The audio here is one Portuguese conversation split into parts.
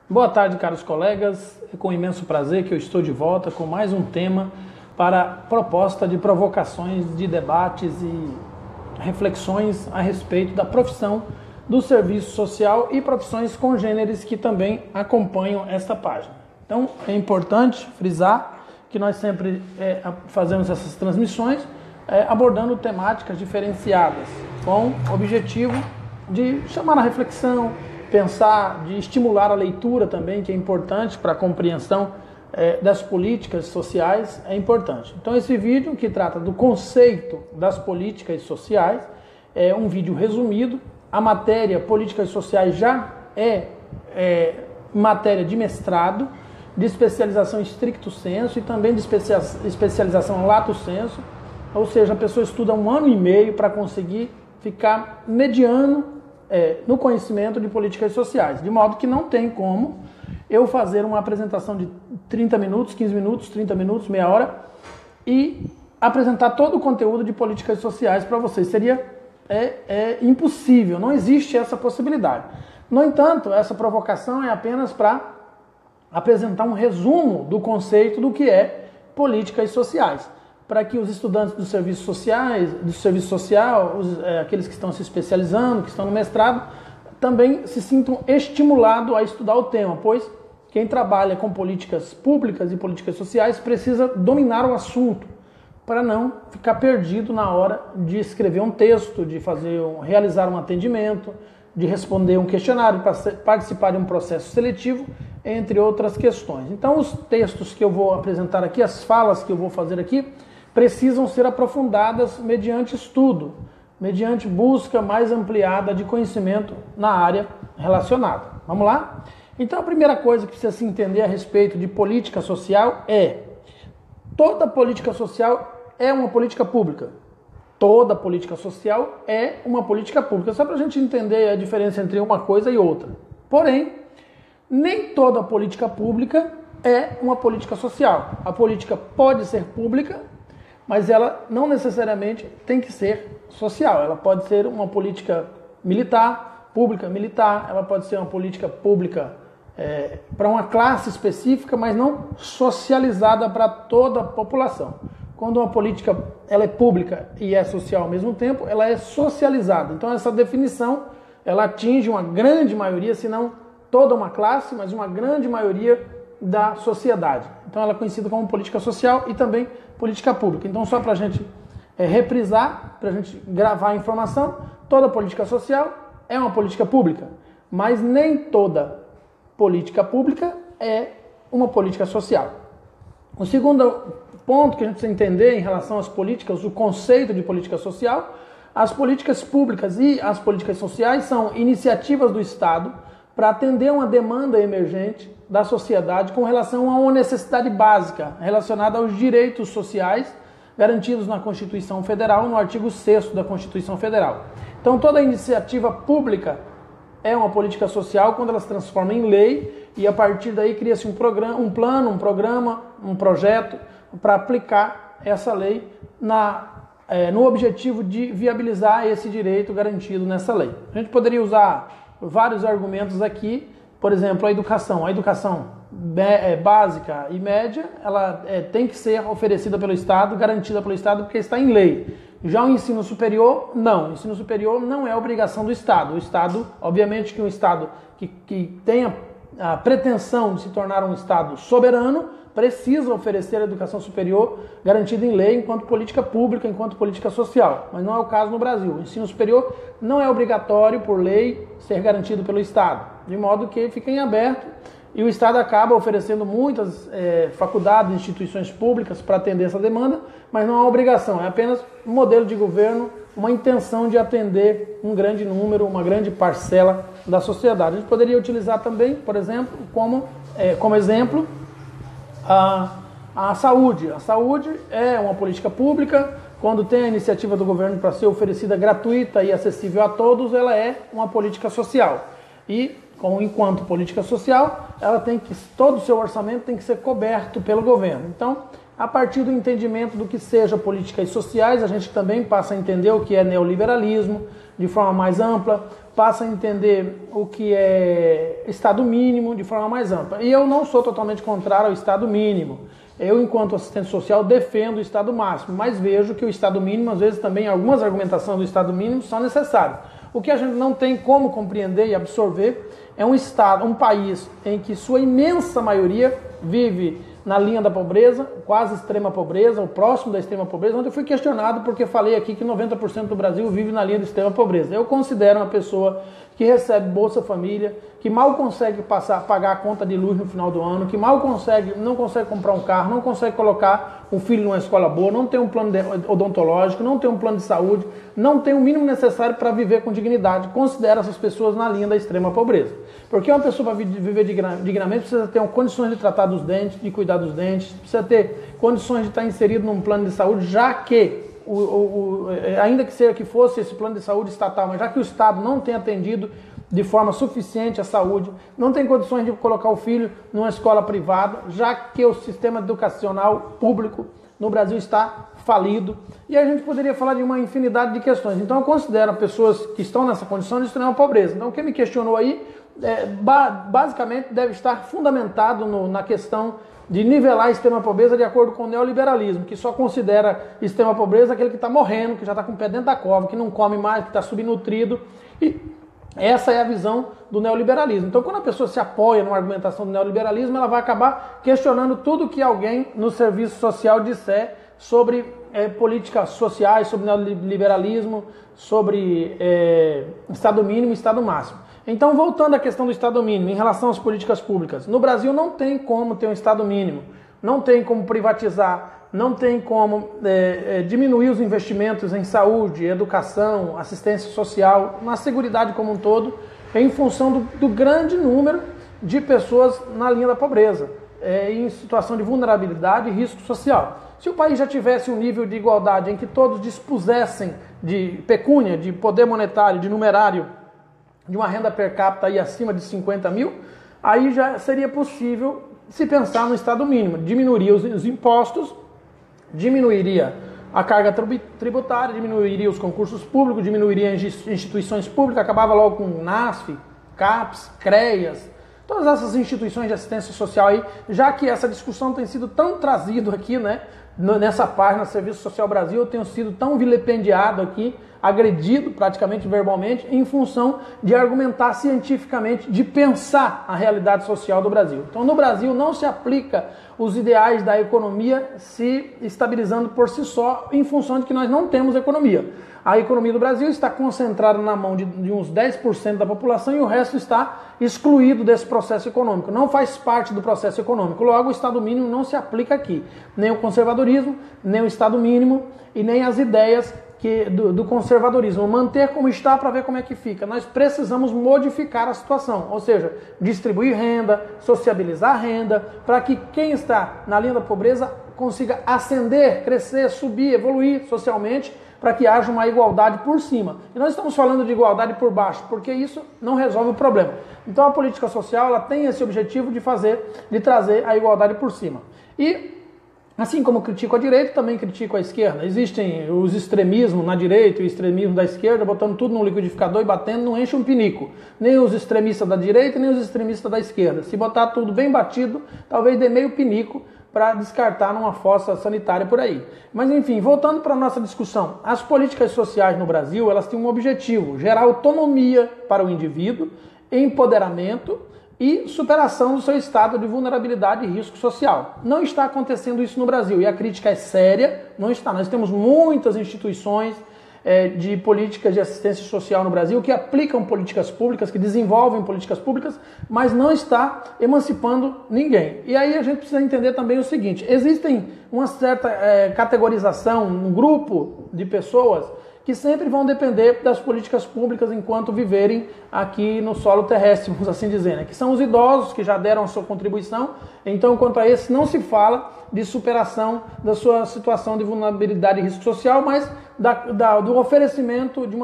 Boa tarde, caros colegas. É com imenso prazer que eu estou de volta com mais um tema para proposta de provocações, de debates e reflexões a respeito da profissão do serviço social e profissões congêneres que também acompanham esta página. Então, é importante frisar que nós sempre fazemos essas transmissões abordando temáticas diferenciadas, com o objetivo de chamar a reflexão, pensar, de estimular a leitura também, que é importante para a compreensão das políticas sociais, é importante. Então esse vídeo que trata do conceito das políticas sociais é um vídeo resumido. A matéria políticas sociais já é matéria de mestrado, de especialização em stricto sensu e também de especialização lato sensu, ou seja, a pessoa estuda 1 ano e meio para conseguir ficar mediano no conhecimento de políticas sociais, de modo que não tem como eu fazer uma apresentação de 30 minutos, 15 minutos, 30 minutos, meia hora e apresentar todo o conteúdo de políticas sociais para vocês. Seria impossível, não existe essa possibilidade. No entanto, essa provocação é apenas para apresentar um resumo do conceito do que é políticas sociais, para que os estudantes dos serviços sociais, do serviço social, aqueles que estão se especializando, que estão no mestrado, também se sintam estimulados a estudar o tema, pois quem trabalha com políticas públicas e políticas sociais precisa dominar o assunto, para não ficar perdido na hora de escrever um texto, de realizar um atendimento, de responder um questionário, participar de um processo seletivo, entre outras questões. Então, os textos que eu vou apresentar aqui, as falas que eu vou fazer aqui, precisam ser aprofundadas mediante estudo, mediante busca mais ampliada de conhecimento na área relacionada. Vamos lá? Então, a primeira coisa que precisa se entender a respeito de política social é: toda política social é uma política pública. Toda política social é uma política pública. Só para a gente entender a diferença entre uma coisa e outra. Porém, nem toda política pública é uma política social. A política pode ser pública, mas ela não necessariamente tem que ser social. Ela pode ser uma política militar, pública militar, ela pode ser uma política pública para uma classe específica, mas não socializada para toda a população. Quando uma política ela é pública e é social ao mesmo tempo, ela é socializada. Então essa definição ela atinge uma grande maioria, se não toda uma classe, mas uma grande maioria da sociedade. Então ela é conhecida como política social e também política pública. Então só para a gente reprisar, para a gente gravar a informação, toda política social é uma política pública, mas nem toda política pública é uma política social. O segundo ponto que a gente precisa entender em relação às políticas, o conceito de política social: as políticas públicas e as políticas sociais são iniciativas do Estado para atender uma demanda emergente da sociedade com relação a uma necessidade básica relacionada aos direitos sociais garantidos na Constituição Federal, no artigo 6º da Constituição Federal. Então toda iniciativa pública é uma política social quando ela se transforma em lei e a partir daí cria-se um programa, um plano, um programa, um projeto para aplicar essa lei no objetivo de viabilizar esse direito garantido nessa lei. A gente poderia usar vários argumentos aqui, por exemplo, a educação. A educação básica e média, ela tem que ser oferecida pelo Estado, garantida pelo Estado, porque está em lei. Já o ensino superior, não. O ensino superior não é obrigação do Estado. O Estado, obviamente que um Estado que tenha a pretensão de se tornar um Estado soberano, precisa oferecer a educação superior garantida em lei enquanto política pública, enquanto política social. Mas não é o caso no Brasil. O ensino superior não é obrigatório por lei ser garantido pelo Estado, de modo que fica em aberto e o Estado acaba oferecendo muitas faculdades, instituições públicas para atender essa demanda, mas não é uma obrigação, é apenas um modelo de governo, uma intenção de atender um grande número, uma grande parcela da sociedade. A gente poderia utilizar também, por exemplo, como exemplo, a saúde. A saúde é uma política pública. Quando tem a iniciativa do governo para ser oferecida gratuita e acessível a todos, ela é uma política social. E, enquanto política social, ela todo o seu orçamento tem que ser coberto pelo governo. Então, A partir do entendimento do que seja políticas sociais, a gente também passa a entender o que é neoliberalismo de forma mais ampla, passa a entender o que é Estado mínimo de forma mais ampla. E eu não sou totalmente contrário ao Estado mínimo. Eu, enquanto assistente social, defendo o Estado máximo, mas vejo que o Estado mínimo, às vezes também algumas argumentações do Estado mínimo são necessárias. O que a gente não tem como compreender e absorver é um Estado, um país em que sua imensa maioria vive na linha da pobreza, quase extrema pobreza, ou próximo da extrema pobreza, onde eu fui questionado porque falei aqui que 90% do Brasil vive na linha da extrema pobreza. Eu considero uma pessoa que recebe Bolsa Família, que mal consegue pagar a conta de luz no final do ano, que mal não consegue comprar um carro, não consegue colocar um filho numa escola boa, não tem um plano odontológico, não tem um plano de saúde, não tem o mínimo necessário para viver com dignidade. Considero essas pessoas na linha da extrema pobreza. Porque uma pessoa para viver dignamente precisa ter condições de tratar dos dentes, de cuidar dos dentes, precisa ter condições de estar inserido num plano de saúde, já que ainda que fosse esse plano de saúde estatal, mas já que o Estado não tem atendido de forma suficiente a saúde, não tem condições de colocar o filho numa escola privada, já que o sistema educacional público no Brasil está falido, e a gente poderia falar de uma infinidade de questões. Então eu considero pessoas que estão nessa condição de extrema pobreza. Então quem me questionou aí, basicamente deve estar fundamentado na questão de nivelar a extrema pobreza de acordo com o neoliberalismo, que só considera extrema pobreza aquele que está morrendo, que já está com o pé dentro da cova, que não come mais, que está subnutrido. E essa é a visão do neoliberalismo. Então, quando a pessoa se apoia numa argumentação do neoliberalismo, ela vai acabar questionando tudo que alguém no serviço social disser sobre políticas sociais, sobre neoliberalismo, sobre Estado mínimo e Estado máximo. Então, voltando à questão do Estado mínimo, em relação às políticas públicas, no Brasil não tem como ter um Estado mínimo, não tem como privatizar, não tem como diminuir os investimentos em saúde, educação, assistência social, na seguridade como um todo, em função do grande número de pessoas na linha da pobreza, em situação de vulnerabilidade e risco social. Se o país já tivesse um nível de igualdade em que todos dispusessem de pecúnia, de poder monetário, de numerário, de uma renda per capita aí acima de 50 mil, aí já seria possível se pensar no Estado mínimo. Diminuiria os impostos, diminuiria a carga tributária, diminuiria os concursos públicos, diminuiria as instituições públicas, acabava logo com NASF, CAPES, CREAS, todas essas instituições de assistência social aí, já que essa discussão tem sido tão trazido aqui, né, nessa página Serviço Social Brasil, eu tenho sido tão vilipendiado aqui, agredido praticamente verbalmente, em função de argumentar cientificamente, de pensar a realidade social do Brasil. Então, no Brasil não se aplica os ideais da economia se estabilizando por si só, em função de que nós não temos economia. A economia do Brasil está concentrada na mão de uns 10% da população e o resto está excluído desse processo econômico. Não faz parte do processo econômico. Logo, o Estado mínimo não se aplica aqui. Nem o conservadorismo, nem o Estado mínimo e nem as ideias do conservadorismo. Manter como está para ver como é que fica. Nós precisamos modificar a situação, ou seja, distribuir renda, sociabilizar a renda, para que quem está na linha da pobreza consiga ascender, crescer, subir, evoluir socialmente, para que haja uma igualdade por cima. E nós estamos falando de igualdade por baixo, porque isso não resolve o problema. Então a política social ela tem esse objetivo de trazer a igualdade por cima. E assim como critico a direita, também critico a esquerda. Existem os extremismos na direita e o extremismo da esquerda, botando tudo num liquidificador e batendo, não enche um pinico. Nem os extremistas da direita, nem os extremistas da esquerda. Se botar tudo bem batido, talvez dê meio pinico para descartar numa fossa sanitária por aí. Mas enfim, voltando para a nossa discussão, as políticas sociais no Brasil, elas têm um objetivo, gerar autonomia para o indivíduo, empoderamento e superação do seu estado de vulnerabilidade e risco social. Não está acontecendo isso no Brasil e a crítica é séria, não está. Nós temos muitas instituições de políticas de assistência social no Brasil que aplicam políticas públicas, que desenvolvem políticas públicas, mas não está emancipando ninguém. E aí a gente precisa entender também o seguinte, existem uma certa categorização, um grupo de pessoas que sempre vão depender das políticas públicas enquanto viverem aqui no solo terrestre, vamos assim dizer, né? Que são os idosos que já deram a sua contribuição. Então, quanto a esse, não se fala de superação da sua situação de vulnerabilidade e risco social, mas do oferecimento de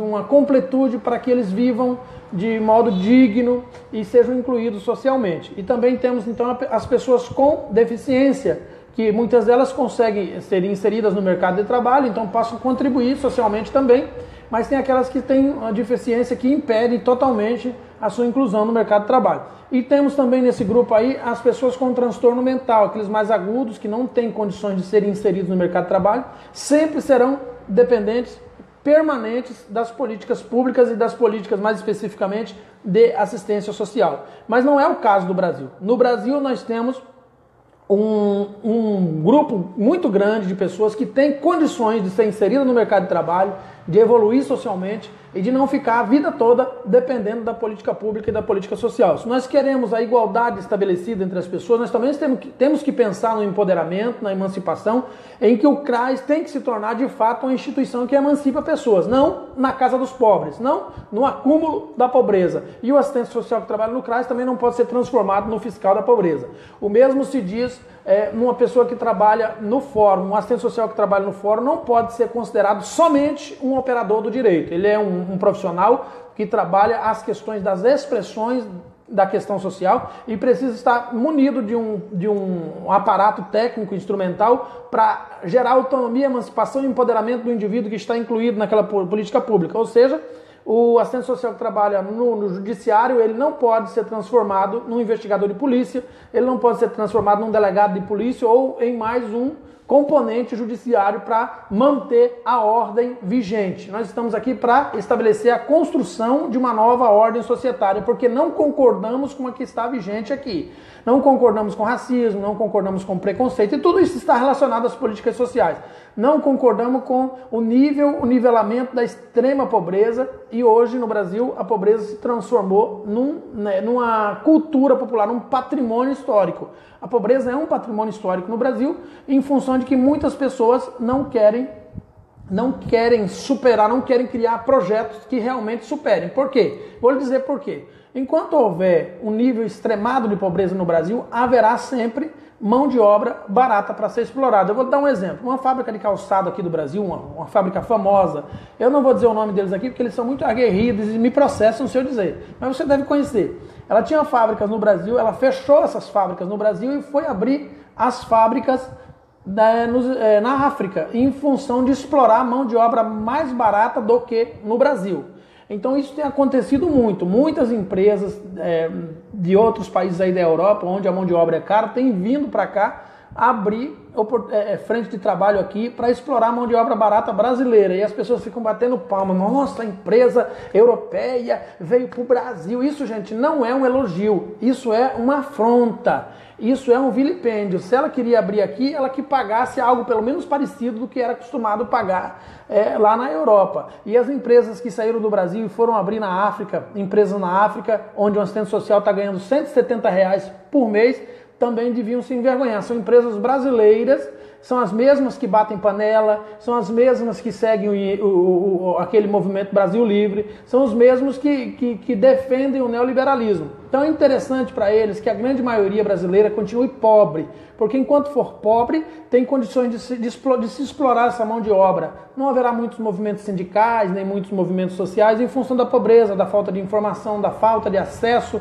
uma completude para que eles vivam de modo digno e sejam incluídos socialmente. E também temos, então, as pessoas com deficiência, que muitas delas conseguem ser inseridas no mercado de trabalho, então possam contribuir socialmente também, mas tem aquelas que têm uma deficiência que impede totalmente a sua inclusão no mercado de trabalho. E temos também nesse grupo aí as pessoas com transtorno mental, aqueles mais agudos, que não têm condições de serem inseridos no mercado de trabalho, sempre serão dependentes permanentes das políticas públicas e das políticas mais especificamente de assistência social. Mas não é o caso do Brasil. No Brasil nós temos um grupo muito grande de pessoas que têm condições de ser inserida no mercado de trabalho, de evoluir socialmente e de não ficar a vida toda dependendo da política pública e da política social. Se nós queremos a igualdade estabelecida entre as pessoas, nós também temos que pensar no empoderamento, na emancipação, em que o CRAS tem que se tornar de fato uma instituição que emancipa pessoas, não na casa dos pobres, não no acúmulo da pobreza. E o assistente social que trabalha no CRAS também não pode ser transformado no fiscal da pobreza. O mesmo se diz numa pessoa que trabalha no fórum, um assistente social que trabalha no fórum não pode ser considerado somente um operador do direito. Ele é um profissional que trabalha as questões das expressões da questão social e precisa estar munido de um aparato técnico instrumental para gerar autonomia, emancipação e empoderamento do indivíduo que está incluído naquela política pública. Ou seja, o assistente social que trabalha no judiciário, ele não pode ser transformado num investigador de polícia, ele não pode ser transformado num delegado de polícia ou em mais um componente judiciário para manter a ordem vigente. Nós estamos aqui para estabelecer a construção de uma nova ordem societária, porque não concordamos com a que está vigente aqui. Não concordamos com racismo, não concordamos com preconceito, e tudo isso está relacionado às políticas sociais. Não concordamos com o nivelamento da extrema pobreza, e hoje no Brasil a pobreza se transformou numa cultura popular, num patrimônio histórico. A pobreza é um patrimônio histórico no Brasil, em função de que muitas pessoas não querem superar, não querem criar projetos que realmente superem. Por quê? Vou lhe dizer por quê. Enquanto houver um nível extremado de pobreza no Brasil, haverá sempre mão de obra barata para ser explorada. Eu vou dar um exemplo. Uma fábrica de calçado aqui do Brasil, uma fábrica famosa, eu não vou dizer o nome deles aqui porque eles são muito aguerridos e me processam se eu dizer, mas você deve conhecer. Ela tinha fábricas no Brasil, ela fechou essas fábricas no Brasil e foi abrir as fábricas na África, em função de explorar a mão de obra mais barata do que no Brasil. Então isso tem acontecido muito. Muitas empresas de outros países aí da Europa, onde a mão de obra é cara, têm vindo para cá abrir frente de trabalho aqui para explorar a mão de obra barata brasileira. E as pessoas ficam batendo palma. Nossa, a empresa europeia veio para o Brasil. Isso, gente, não é um elogio. Isso é uma afronta. Isso é um vilipêndio. Se ela queria abrir aqui, ela que pagasse algo pelo menos parecido do que era acostumado pagar lá na Europa. E as empresas que saíram do Brasil e foram abrir na África, empresas na África, onde um assistente social está ganhando R$170 por mês, também deviam se envergonhar. São empresas brasileiras, são as mesmas que batem panela, são as mesmas que seguem aquele movimento Brasil Livre, são os mesmos que defendem o neoliberalismo. Então é interessante para eles que a grande maioria brasileira continue pobre, porque enquanto for pobre, tem condições de se explorar essa mão de obra. Não haverá muitos movimentos sindicais, nem muitos movimentos sociais, em função da pobreza, da falta de informação, da falta de acesso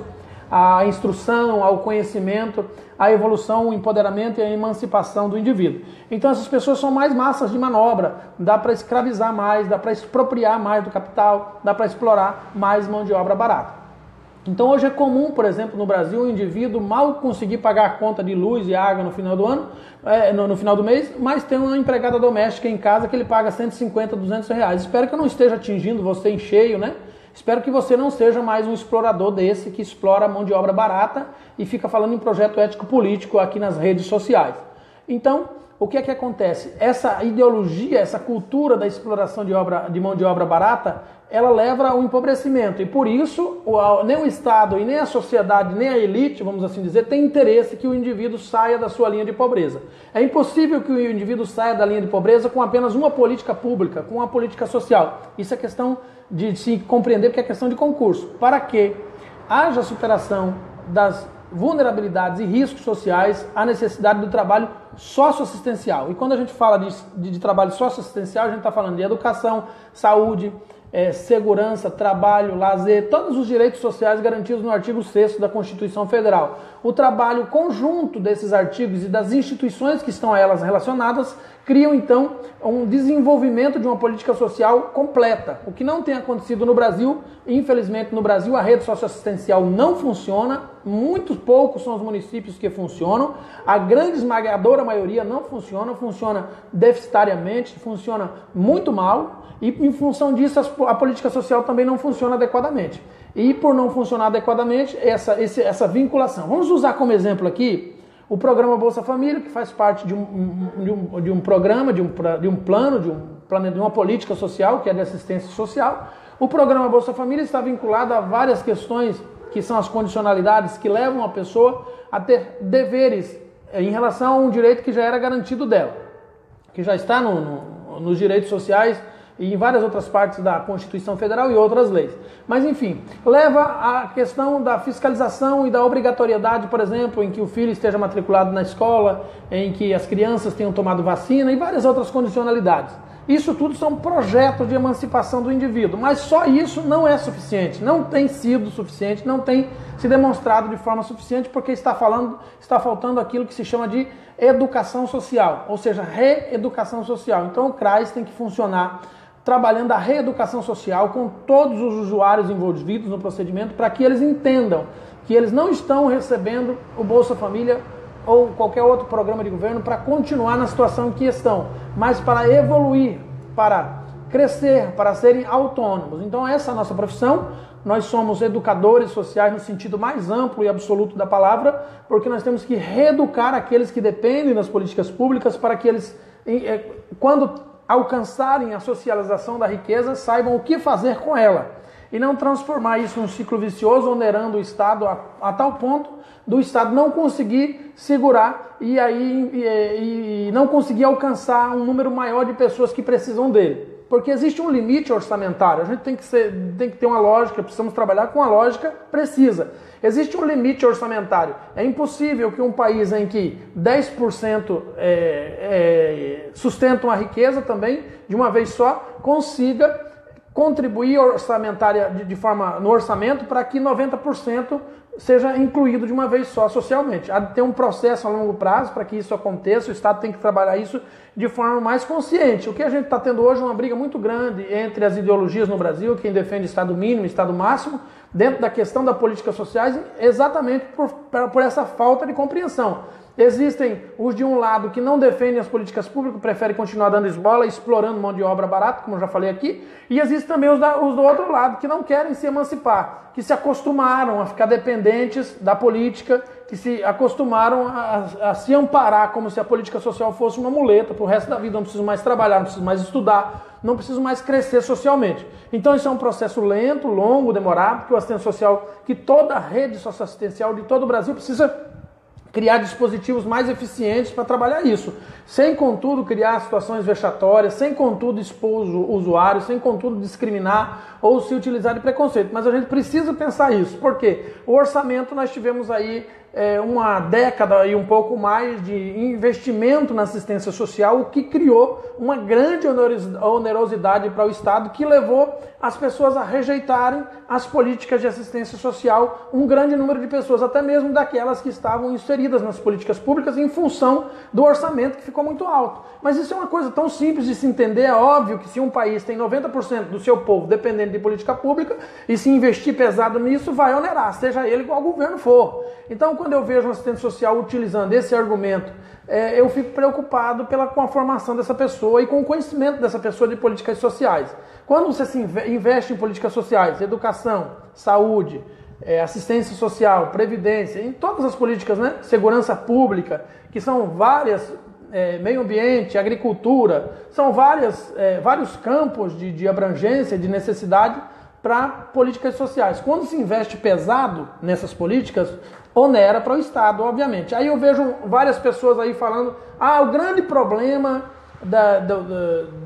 à instrução, ao conhecimento, à evolução, o empoderamento e a emancipação do indivíduo. Então essas pessoas são mais massas de manobra, dá para escravizar mais, dá para expropriar mais do capital, dá para explorar mais mão de obra barata. Então hoje é comum, por exemplo, no Brasil, o indivíduo mal conseguir pagar a conta de luz e água no final do ano, no final do mês, mas tem uma empregada doméstica em casa que ele paga 150, 200 reais. Espero que eu não esteja atingindo você em cheio, né? Espero que você não seja mais um explorador desse que explora a mão de obra barata e fica falando em projeto ético-político aqui nas redes sociais. Então, o que é que acontece? Essa ideologia, essa cultura da exploração de mão de obra barata, ela leva ao empobrecimento. E por isso, nem o Estado e nem a sociedade, nem a elite, vamos assim dizer, tem interesse que o indivíduo saia da sua linha de pobreza. É impossível que o indivíduo saia da linha de pobreza com apenas uma política pública, com uma política social. Isso é questão de se compreender, porque é questão de concurso. Para que haja superação das vulnerabilidades e riscos sociais, a necessidade do trabalho socioassistencial. E quando a gente fala de trabalho socioassistencial, a gente está falando de educação, saúde, segurança, trabalho, lazer, todos os direitos sociais garantidos no artigo 6º da Constituição Federal. O trabalho conjunto desses artigos e das instituições que estão a elas relacionadas criam, então, um desenvolvimento de uma política social completa, o que não tem acontecido no Brasil. Infelizmente, no Brasil, a rede socioassistencial não funciona, muito poucos são os municípios que funcionam, a grande esmagadora maioria não funciona, funciona deficitariamente, funciona muito mal, e em função disso a política social também não funciona adequadamente. E por não funcionar adequadamente, essa vinculação. Vamos usar como exemplo aqui o programa Bolsa Família, que faz parte de um programa, de um plano, de uma política social, que é de assistência social. O programa Bolsa Família está vinculado a várias questões que são as condicionalidades que levam a pessoa a ter deveres em relação a um direito que já era garantido dela, que já está nos direitos sociais e em várias outras partes da Constituição Federal e outras leis. Mas, enfim, leva à questão da fiscalização e da obrigatoriedade, por exemplo, em que o filho esteja matriculado na escola, em que as crianças tenham tomado vacina e várias outras condicionalidades. Isso tudo são projetos de emancipação do indivíduo, mas só isso não é suficiente, não tem sido suficiente, não tem se demonstrado de forma suficiente, porque está faltando aquilo que se chama de educação social, ou seja, reeducação social. Então o CRAS tem que funcionar trabalhando a reeducação social com todos os usuários envolvidos no procedimento, para que eles entendam que eles não estão recebendo o Bolsa Família ou qualquer outro programa de governo para continuar na situação em que estão, mas para evoluir, para crescer, para serem autônomos. Então essa é a nossa profissão. Nós somos educadores sociais no sentido mais amplo e absoluto da palavra, porque nós temos que reeducar aqueles que dependem das políticas públicas para que eles, quando alcançarem a socialização da riqueza, saibam o que fazer com ela e não transformar isso num ciclo vicioso, onerando o Estado a tal ponto do Estado não conseguir segurar e não conseguir alcançar um número maior de pessoas que precisam dele. Porque existe um limite orçamentário, a gente tem que ter uma lógica, precisamos trabalhar com uma lógica precisa. Existe um limite orçamentário. É impossível que um país em que 10% sustentam a riqueza também, de uma vez só, consiga contribuir no orçamento para que 90% seja incluído de uma vez só socialmente. Há de ter um processo a longo prazo para que isso aconteça, o Estado tem que trabalhar isso de forma mais consciente. O que a gente está tendo hoje é uma briga muito grande entre as ideologias no Brasil, quem defende Estado mínimo e Estado máximo, dentro da questão das políticas sociais, exatamente por essa falta de compreensão. Existem os de um lado que não defendem as políticas públicas, preferem continuar dando esmola, explorando mão de obra barata, como eu já falei aqui, e existem também os do outro lado, que não querem se emancipar, que se acostumaram a ficar dependentes da política, que se acostumaram a se amparar como se a política social fosse uma muleta para o resto da vida. Não preciso mais trabalhar, não preciso mais estudar, não preciso mais crescer socialmente. Então isso é um processo lento, longo, demorado, que o assistente social, que toda a rede socioassistencial de todo o Brasil precisa criar dispositivos mais eficientes para trabalhar isso, sem contudo criar situações vexatórias, sem contudo expor o usuário, sem contudo discriminar ou se utilizar de preconceito. Mas a gente precisa pensar isso, porque o orçamento nós tivemos aí uma década e um pouco mais de investimento na assistência social, o que criou uma grande onerosidade para o Estado, que levou as pessoas a rejeitarem as políticas de assistência social, um grande número de pessoas, até mesmo daquelas que estavam inseridas nas políticas públicas em função do orçamento que ficou muito alto. Mas isso é uma coisa tão simples de se entender. É óbvio que se um país tem 90% do seu povo dependendo de política pública e se investir pesado nisso, vai onerar, seja ele qual governo for. Então, quando eu vejo um assistente social utilizando esse argumento, eu fico preocupado com a formação dessa pessoa e com o conhecimento dessa pessoa de políticas sociais. Quando você se investe em políticas sociais, educação, saúde, assistência social, previdência, em todas as políticas, né? Segurança pública, que são várias, meio ambiente, agricultura, são vários campos de abrangência, de necessidade para políticas sociais. Quando se investe pesado nessas políticas, onera para o Estado, obviamente. Aí eu vejo várias pessoas aí falando, o grande problema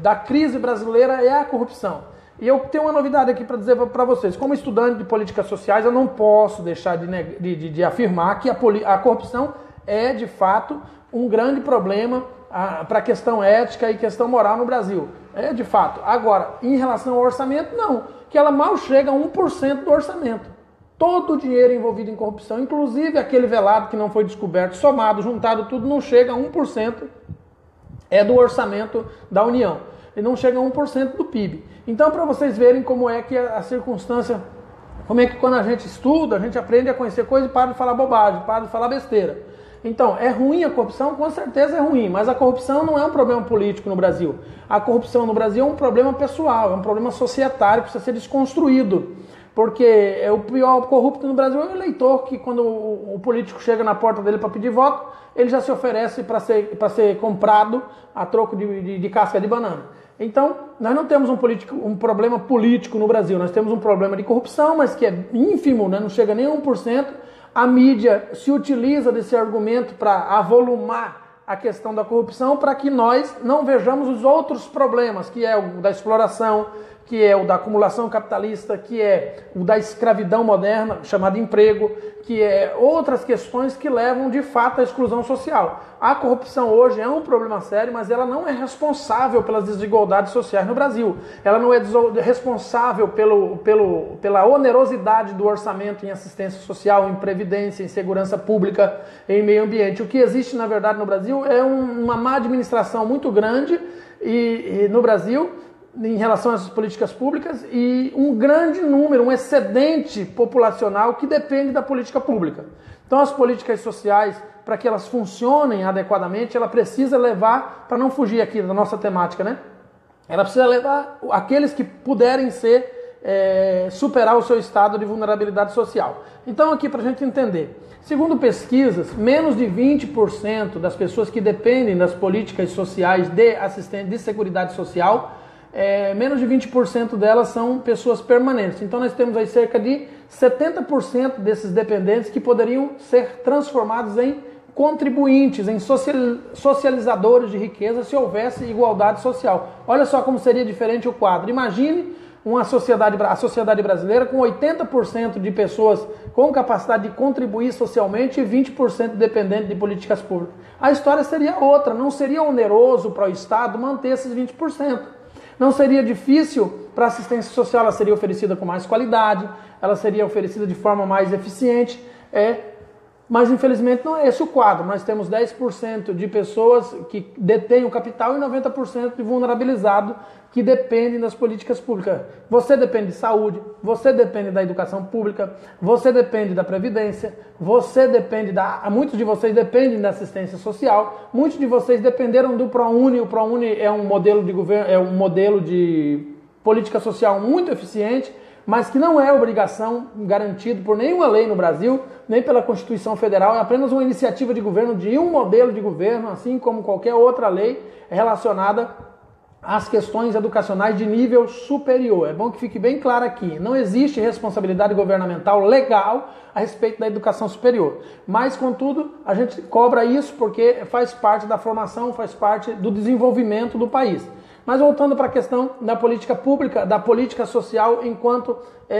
da crise brasileira é a corrupção. E eu tenho uma novidade aqui para dizer para vocês. Como estudante de políticas sociais, eu não posso deixar de afirmar que a corrupção é, de fato, um grande problema para a questão ética e questão moral no Brasil. É de fato. Agora, em relação ao orçamento, não. Que ela mal chega a 1% do orçamento. Todo o dinheiro envolvido em corrupção, inclusive aquele velado que não foi descoberto, somado, juntado tudo, não chega a 1% do orçamento da União. E não chega a 1% do PIB. Então, para vocês verem como é que a circunstância, como é que quando a gente estuda, a gente aprende a conhecer coisas e para de falar bobagem, para de falar besteira. Então, é ruim a corrupção? Com certeza é ruim, mas a corrupção não é um problema político no Brasil. A corrupção no Brasil é um problema pessoal, é um problema societário que precisa ser desconstruído. Porque o pior corrupto no Brasil é o eleitor, que quando o político chega na porta dele para pedir voto, ele já se oferece para ser comprado a troco de casca de banana. Então, nós não temos um problema político no Brasil, nós temos um problema de corrupção, mas que é ínfimo, né? Não chega nem a 1%. A mídia se utiliza desse argumento para avolumar a questão da corrupção para que nós não vejamos os outros problemas, que é o da exploração, que é o da acumulação capitalista, que é o da escravidão moderna, chamada emprego, que é outras questões que levam de fato à exclusão social. A corrupção hoje é um problema sério, mas ela não é responsável pelas desigualdades sociais no Brasil. Ela não é responsável pela onerosidade do orçamento em assistência social, em previdência, em segurança pública, em meio ambiente. O que existe, na verdade, no Brasil é uma má administração muito grande no Brasil, em relação às políticas públicas, e um grande número, um excedente populacional que depende da política pública. Então as políticas sociais, para que elas funcionem adequadamente, ela precisa levar, para não fugir aqui da nossa temática, né? Ela precisa levar aqueles que puderem superar o seu estado de vulnerabilidade social. Então aqui para a gente entender, segundo pesquisas, menos de 20% das pessoas que dependem das políticas sociais de assistência de seguridade social, menos de 20% delas são pessoas permanentes. Então nós temos aí cerca de 70% desses dependentes que poderiam ser transformados em contribuintes, em socializadores de riqueza se houvesse igualdade social. Olha só como seria diferente o quadro. Imagine a sociedade brasileira com 80% de pessoas com capacidade de contribuir socialmente e 20% dependente de políticas públicas. A história seria outra, não seria oneroso para o Estado manter esses 20%. Não seria difícil para a assistência social, ela seria oferecida com mais qualidade, ela seria oferecida de forma mais eficiente, mas infelizmente não é esse o quadro. Nós temos 10% de pessoas que detêm o capital e 90% de vulnerabilizado que dependem das políticas públicas. Você depende de saúde, você depende da educação pública, você depende da previdência, você depende muitos de vocês dependem da assistência social, muitos de vocês dependeram do ProUni. O ProUni é um modelo de governo, é um modelo de política social muito eficiente, mas que não é obrigação garantido por nenhuma lei no Brasil, nem pela Constituição Federal, é apenas uma iniciativa de governo de um modelo de governo, assim como qualquer outra lei relacionada às questões educacionais de nível superior. É bom que fique bem claro aqui, não existe responsabilidade governamental legal a respeito da educação superior, mas contudo a gente cobra isso porque faz parte da formação, faz parte do desenvolvimento do país. Mas voltando para a questão da política pública, da política social enquanto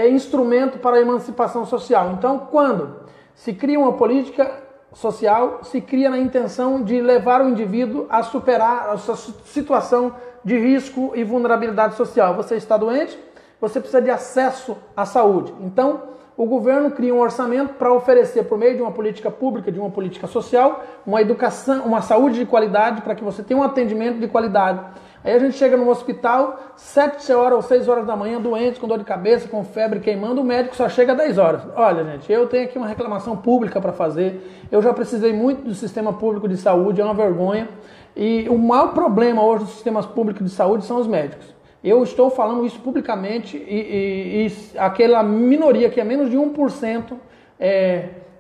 instrumento para a emancipação social. Então, quando se cria uma política social, se cria na intenção de levar o indivíduo a superar a sua situação de risco e vulnerabilidade social. Você está doente, você precisa de acesso à saúde. Então, o governo cria um orçamento para oferecer, por meio de uma política pública, de uma política social, uma educação, uma saúde de qualidade, para que você tenha um atendimento de qualidade. Aí a gente chega no hospital, 7 horas ou 6 horas da manhã, doente, com dor de cabeça, com febre, queimando, o médico só chega às 10 horas. Olha, gente, eu tenho aqui uma reclamação pública para fazer, eu já precisei muito do sistema público de saúde, é uma vergonha, e o maior problema hoje dos sistemas públicos de saúde são os médicos. Eu estou falando isso publicamente e aquela minoria que é menos de 1%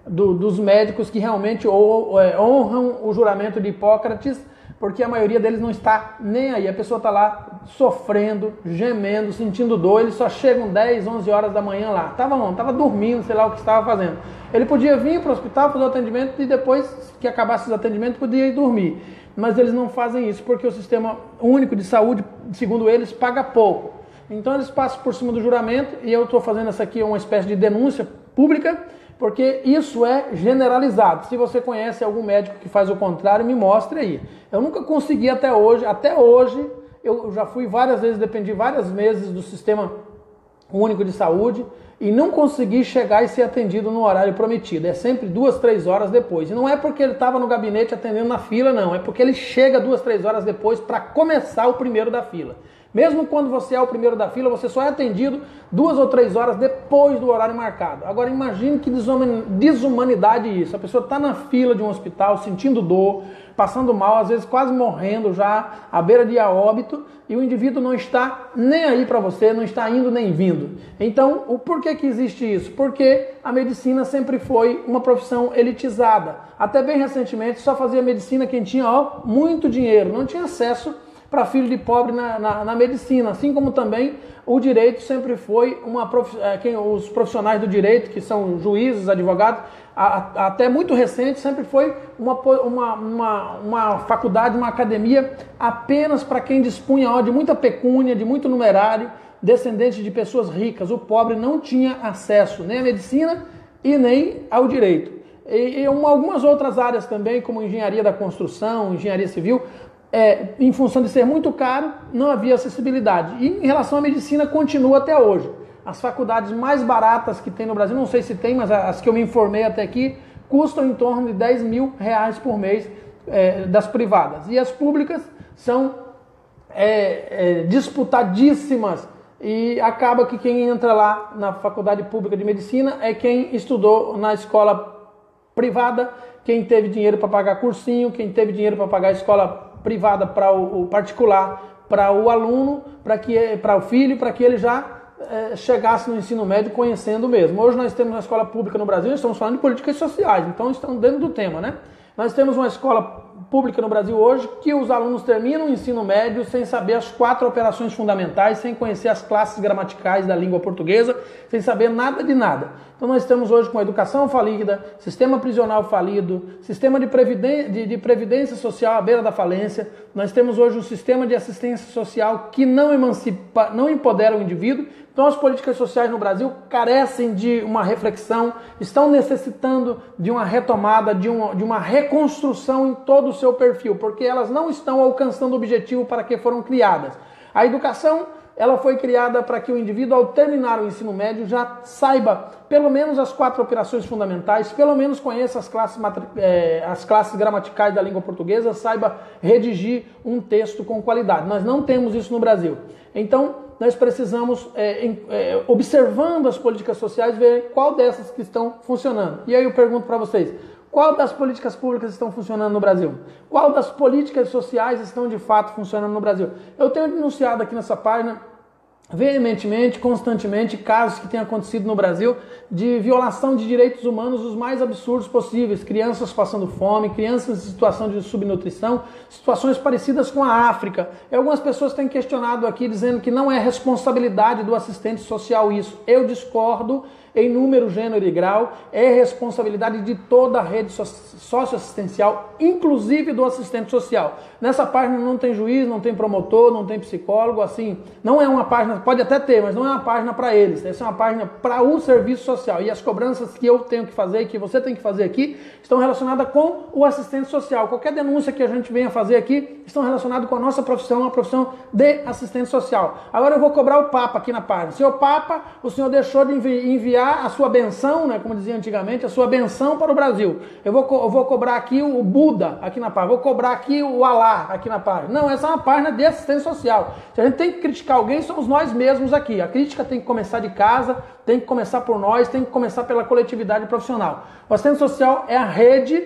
dos médicos que realmente honram o juramento de Hipócrates, porque a maioria deles não está nem aí. A pessoa está lá sofrendo, gemendo, sentindo dor, eles só chegam 10, 11 horas da manhã lá. Estava dormindo, sei lá o que estava fazendo. Ele podia vir para o hospital, fazer o atendimento e depois que acabasse os atendimentos podia ir dormir. Mas eles não fazem isso porque o Sistema Único de Saúde, segundo eles, paga pouco. Então eles passam por cima do juramento e eu estou fazendo essa aqui uma espécie de denúncia pública Porque isso é generalizado. Se você conhece algum médico que faz o contrário, me mostre aí. Eu nunca consegui até hoje, eu já fui várias vezes, dependi várias vezes do Sistema Único de Saúde e não consegui chegar e ser atendido no horário prometido. É sempre 2, 3 horas depois. E não é porque ele estava no gabinete atendendo na fila, não. É porque ele chega 2, 3 horas depois para começar o primeiro da fila. Mesmo quando você é o primeiro da fila, você só é atendido 2 ou 3 horas depois do horário marcado. Agora imagine que desumanidade isso. A pessoa está na fila de um hospital, sentindo dor, passando mal, às vezes quase morrendo já, à beira de óbito, e o indivíduo não está nem aí para você, não está indo nem vindo. Então, o porquê que existe isso? Porque a medicina sempre foi uma profissão elitizada. Até bem recentemente só fazia medicina quem tinha muito dinheiro, não tinha acesso para filho de pobre na medicina, assim como também o direito sempre foi os profissionais do direito, que são juízes, advogados, até muito recente, sempre foi uma faculdade, uma academia apenas para quem dispunha de muita pecúnia, de muito numerário, descendente de pessoas ricas. O pobre não tinha acesso nem à medicina e nem ao direito. E algumas outras áreas também, como engenharia da construção, engenharia civil, em função de ser muito caro, não havia acessibilidade. E em relação à medicina, continua até hoje. As faculdades mais baratas que tem no Brasil, não sei se tem, mas as que eu me informei até aqui, custam em torno de R$10.000 por mês das privadas. E as públicas são disputadíssimas. E acaba que quem entra lá na faculdade pública de medicina é quem estudou na escola privada, quem teve dinheiro para pagar cursinho, quem teve dinheiro para pagar a escola privada para o particular, para o aluno, para o filho, para que ele já chegasse no ensino médio conhecendo mesmo. Hoje nós temos uma escola pública no Brasil, estamos falando de políticas sociais, então estão dentro do tema, né? Nós temos uma escola pública no Brasil hoje que os alunos terminam o ensino médio sem saber as 4 operações fundamentais, sem conhecer as classes gramaticais da língua portuguesa, sem saber nada de nada. Então nós estamos hoje com a educação falida, sistema prisional falido, sistema de previdência social à beira da falência. Nós temos hoje um sistema de assistência social que não emancipa, não empodera o indivíduo. Então as políticas sociais no Brasil carecem de uma reflexão, estão necessitando de uma retomada, de uma reconstrução em todo o seu perfil, porque elas não estão alcançando o objetivo para que foram criadas. A educação, ela foi criada para que o indivíduo, ao terminar o ensino médio, já saiba pelo menos as 4 operações fundamentais, pelo menos conheça as classes gramaticais da língua portuguesa, saiba redigir um texto com qualidade. Nós não temos isso no Brasil. Então, nós precisamos, observando as políticas sociais, ver qual dessas que estão funcionando. E aí eu pergunto para vocês, qual das políticas públicas estão funcionando no Brasil? Qual das políticas sociais estão de fato funcionando no Brasil? Eu tenho denunciado aqui nessa página veementemente, constantemente, casos que têm acontecido no Brasil de violação de direitos humanos os mais absurdos possíveis. Crianças passando fome, crianças em situação de subnutrição, situações parecidas com a África. E algumas pessoas têm questionado aqui, dizendo que não é responsabilidade do assistente social isso. Eu discordo em número, gênero e grau. É responsabilidade de toda a rede socioassistencial, inclusive do assistente social. Nessa página não tem juiz, não tem promotor, não tem psicólogo, assim, não é uma página, pode até ter, mas não é uma página para eles, essa é uma página para o serviço social. E as cobranças que eu tenho que fazer e que você tem que fazer aqui estão relacionadas com o assistente social. Qualquer denúncia que a gente venha fazer aqui estão relacionadas com a nossa profissão, a profissão de assistente social. Agora eu vou cobrar o Papa aqui na página. Senhor Papa, o senhor deixou de enviar a sua benção, né, como dizia antigamente, a sua benção para o Brasil. Eu vou cobrar aqui o Buda aqui na página, vou cobrar aqui o Alá aqui na página. Não, essa é uma página de assistência social. Se a gente tem que criticar alguém, somos nós mesmos aqui. A crítica tem que começar de casa, tem que começar por nós, tem que começar pela coletividade profissional. O assistente social é a rede,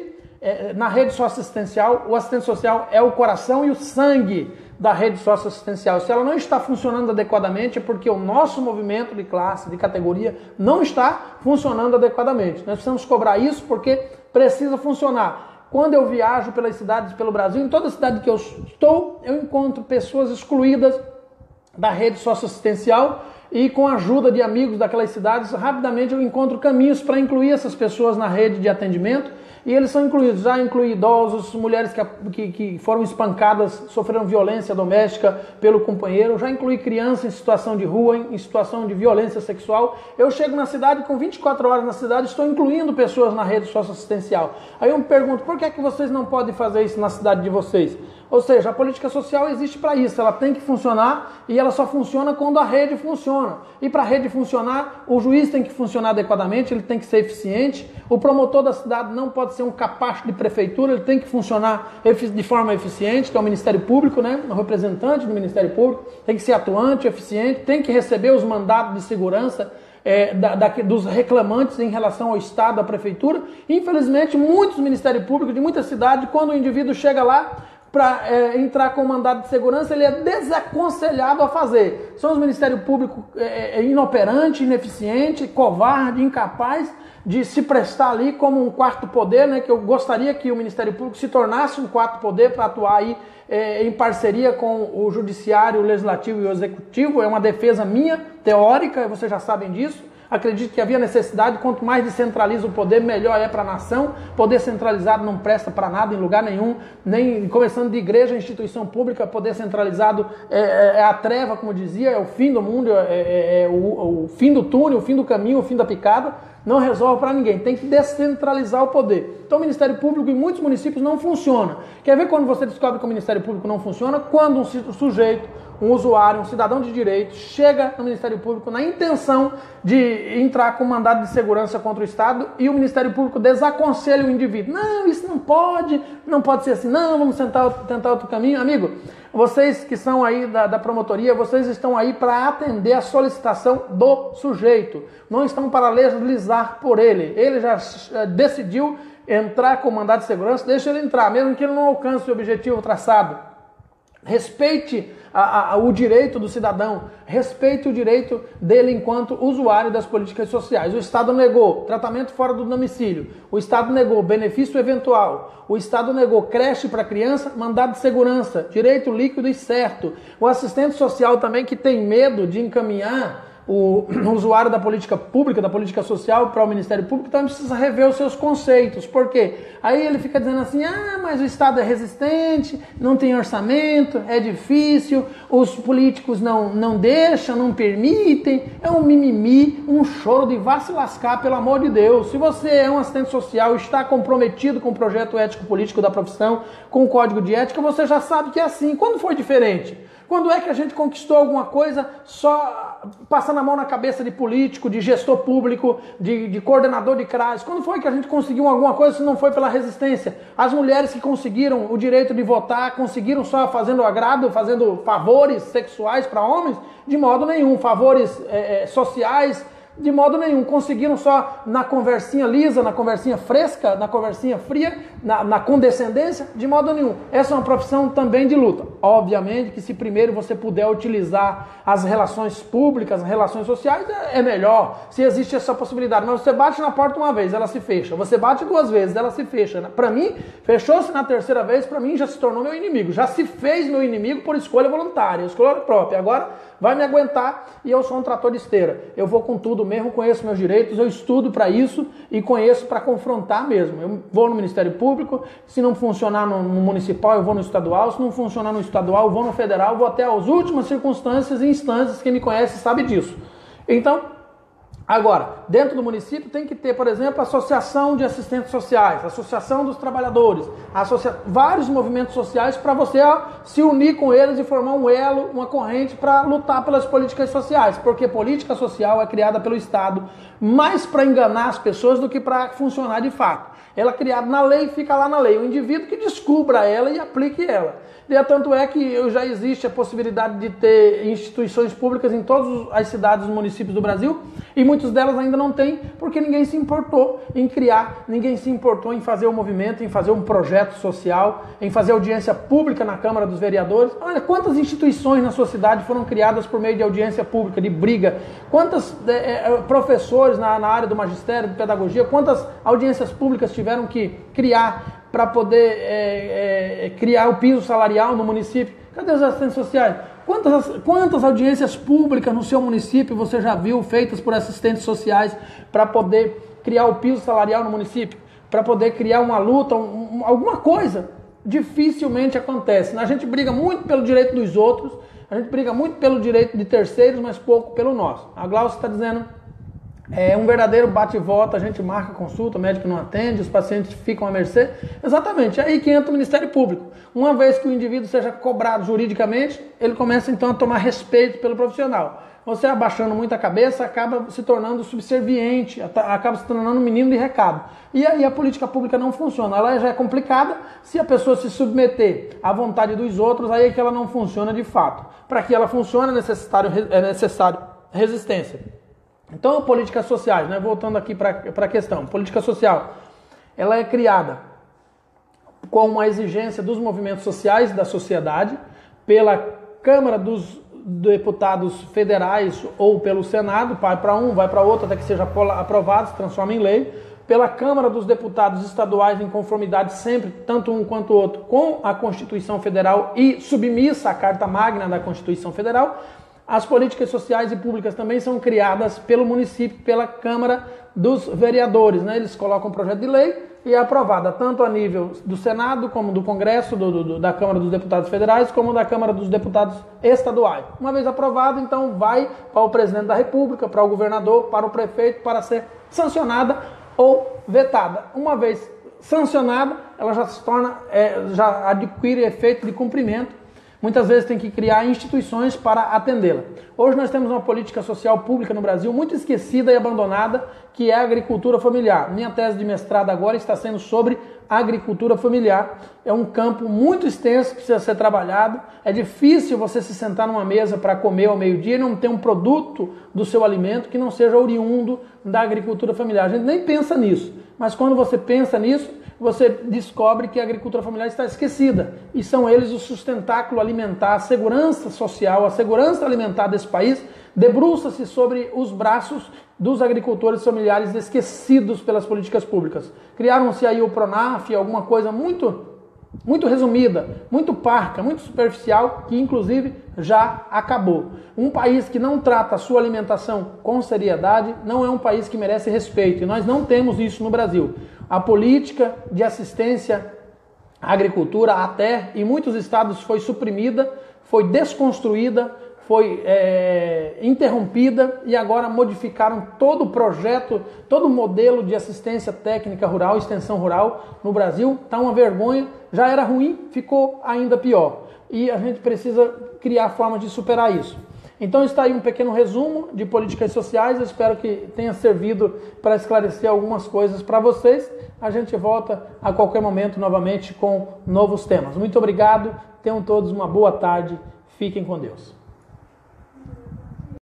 na rede socioassistencial, o assistente social é o coração e o sangue da rede socioassistencial. Se ela não está funcionando adequadamente, é porque o nosso movimento de classe, de categoria, não está funcionando adequadamente. Nós precisamos cobrar isso porque precisa funcionar. Quando eu viajo pelas cidades, pelo Brasil, em toda cidade que eu estou, eu encontro pessoas excluídas da rede socioassistencial e com a ajuda de amigos daquelas cidades, rapidamente eu encontro caminhos para incluir essas pessoas na rede de atendimento. E eles são incluídos, já inclui idosos, mulheres que foram espancadas, sofreram violência doméstica pelo companheiro, já inclui crianças em situação de rua, em situação de violência sexual. Eu chego na cidade, com 24 horas na cidade, estou incluindo pessoas na rede socioassistencial. Aí eu me pergunto, por que vocês não podem fazer isso na cidade de vocês? Ou seja, a política social existe para isso, ela tem que funcionar e ela só funciona quando a rede funciona. E para a rede funcionar, o juiz tem que funcionar adequadamente, ele tem que ser eficiente, o promotor da cidade não pode ser um capacho de prefeitura, ele tem que funcionar de forma eficiente, que é o Ministério Público, né? O representante do Ministério Público tem que ser atuante, eficiente, tem que receber os mandatos de segurança dos reclamantes em relação ao Estado, à Prefeitura. Infelizmente, muitos Ministérios Públicos de muitas cidades, quando o indivíduo chega lá para entrar com mandado de segurança, ele é desaconselhado a fazer. São os Ministérios Públicos inoperantes, ineficientes, covardes, incapazes de se prestar ali como um quarto poder, né? Que eu gostaria que o Ministério Público se tornasse um quarto poder para atuar aí em parceria com o Judiciário, o Legislativo e o Executivo. É uma defesa minha, teórica, vocês já sabem disso. Acredito que havia necessidade, quanto mais descentraliza o poder, melhor é para a nação. Poder centralizado não presta para nada em lugar nenhum, nem começando de igreja a instituição pública. Poder centralizado é a treva, como dizia, é o fim do mundo, é o fim do túnel, o fim do caminho, o fim da picada. Não resolve para ninguém, tem que descentralizar o poder. Então o Ministério Público em muitos municípios não funciona. Quer ver quando você descobre que o Ministério Público não funciona? Quando um sujeito, um usuário, um cidadão de direito chega no Ministério Público na intenção de entrar com mandado de segurança contra o Estado e o Ministério Público desaconselha o indivíduo. Não, isso não pode ser assim, não, vamos tentar outro caminho. Amigo, vocês que são aí da promotoria, vocês estão aí para atender a solicitação do sujeito, não estão para legislar por ele. Ele já decidiu entrar com mandado de segurança, deixa ele entrar, mesmo que ele não alcance o objetivo traçado. Respeite o direito do cidadão, respeite o direito dele enquanto usuário das políticas sociais. O Estado negou tratamento fora do domicílio, o Estado negou benefício eventual, o Estado negou creche para criança, mandado de segurança, direito líquido e certo. O assistente social também, que tem medo de encaminhar o usuário da política pública, da política social para o Ministério Público, então precisa rever os seus conceitos. Por quê? Aí ele fica dizendo assim, mas o Estado é resistente, não tem orçamento, é difícil, os políticos não deixam, não permitem, é um mimimi, um choro de vá se lascar, pelo amor de Deus. Se você é um assistente social, está comprometido com o projeto ético-político da profissão, com o código de ética, você já sabe que é assim. Quando foi diferente? Quando é que a gente conquistou alguma coisa só passando a mão na cabeça de político, de gestor público, de coordenador de CRAS? Quando foi que a gente conseguiu alguma coisa se não foi pela resistência? As mulheres que conseguiram o direito de votar, conseguiram só fazendo agrado, fazendo favores sexuais para homens? De modo nenhum. Favores sociais? De modo nenhum. Conseguiram só na conversinha lisa, na conversinha fresca, na conversinha fria, na condescendência? De modo nenhum. Essa é uma profissão também de luta. Obviamente que se primeiro você puder utilizar as relações públicas, as relações sociais, é melhor, se existe essa possibilidade. Mas você bate na porta uma vez, ela se fecha. Você bate duas vezes, ela se fecha. Para mim, fechou-se na terceira vez, para mim já se tornou meu inimigo. Já se fez meu inimigo por escolha voluntária, escolha própria. Agora vai me aguentar e eu sou um trator de esteira. Eu vou com tudo mesmo, conheço meus direitos, eu estudo para isso e conheço para confrontar mesmo. Eu vou no Ministério Público, se não funcionar no municipal, eu vou no estadual, se não funcionar no estadual, eu vou no federal, vou até as últimas circunstâncias e instâncias. Quem me conhece sabe disso. Então, agora, dentro do município tem que ter, por exemplo, a associação de assistentes sociais, a associação dos trabalhadores, vários movimentos sociais para você se unir com eles e formar um elo, uma corrente para lutar pelas políticas sociais, porque política social é criada pelo Estado mais para enganar as pessoas do que para funcionar de fato. Ela é criada na lei e fica lá na lei. O indivíduo que descubra ela e aplique ela. E tanto é que já existe a possibilidade de ter instituições públicas em todas as cidades e municípios do Brasil, e muitas delas ainda não tem, porque ninguém se importou em criar, ninguém se importou em fazer o movimento, em fazer um projeto social, em fazer audiência pública na Câmara dos Vereadores. Olha, quantas instituições na sua cidade foram criadas por meio de audiência pública, de briga, quantos professores na área do magistério, de pedagogia, quantas audiências públicas tiveram que criar para poder criar o piso salarial no município. Cadê os assistentes sociais? Quantas audiências públicas no seu município você já viu feitas por assistentes sociais para poder criar o piso salarial no município? Para poder criar uma luta, alguma coisa? Dificilmente acontece. A gente briga muito pelo direito dos outros, a gente briga muito pelo direito de terceiros, mas pouco pelo nosso. A Glaucia está dizendo, é um verdadeiro bate e volta, a gente marca consulta, o médico não atende, os pacientes ficam à mercê. Exatamente, é aí que entra o Ministério Público. Uma vez que o indivíduo seja cobrado juridicamente, ele começa então a tomar respeito pelo profissional. Você abaixando muito a cabeça, acaba se tornando subserviente, acaba se tornando um menino de recado. E aí a política pública não funciona. Ela já é complicada, se a pessoa se submeter à vontade dos outros, aí é que ela não funciona de fato. Para que ela funcione é necessário resistência. Então, políticas sociais, né? Voltando aqui para a questão, política social, ela é criada com uma exigência dos movimentos sociais da sociedade, pela Câmara dos Deputados Federais ou pelo Senado, vai para um, vai para outro, até que seja aprovado, se transforma em lei, pela Câmara dos Deputados Estaduais em conformidade sempre, tanto um quanto o outro, com a Constituição Federal e submissa à Carta Magna da Constituição Federal. As políticas sociais e públicas também são criadas pelo município, pela Câmara dos Vereadores, né? Eles colocam um projeto de lei e é aprovada tanto a nível do Senado, como do Congresso, da Câmara dos Deputados Federais, como da Câmara dos Deputados Estaduais. Uma vez aprovado, então vai para o Presidente da República, para o governador, para o prefeito, para ser sancionada ou vetada. Uma vez sancionada, ela já se torna, já adquire efeito de cumprimento. Muitas vezes tem que criar instituições para atendê-la. Hoje nós temos uma política social pública no Brasil muito esquecida e abandonada, que é a agricultura familiar. Minha tese de mestrado agora está sendo sobre agricultura familiar. É um campo muito extenso que precisa ser trabalhado. É difícil você se sentar numa mesa para comer ao meio-dia e não ter um produto do seu alimento que não seja oriundo da agricultura familiar. A gente nem pensa nisso, mas quando você pensa nisso, você descobre que a agricultura familiar está esquecida. E são eles o sustentáculo alimentar, a segurança social, a segurança alimentar desse país debruça-se sobre os braços dos agricultores familiares esquecidos pelas políticas públicas. Criaram-se aí o PRONAF, alguma coisa muito resumida, muito parca, muito superficial, que inclusive já acabou. Um país que não trata a sua alimentação com seriedade não é um país que merece respeito, e nós não temos isso no Brasil. A política de assistência à agricultura até em muitos estados foi suprimida, foi desconstruída, foi interrompida e agora modificaram todo o projeto, todo o modelo de assistência técnica rural, extensão rural no Brasil. Está uma vergonha, já era ruim, ficou ainda pior. E a gente precisa criar formas de superar isso. Então está aí um pequeno resumo de políticas sociais, eu espero que tenha servido para esclarecer algumas coisas para vocês. A gente volta a qualquer momento novamente com novos temas. Muito obrigado, tenham todos uma boa tarde, fiquem com Deus.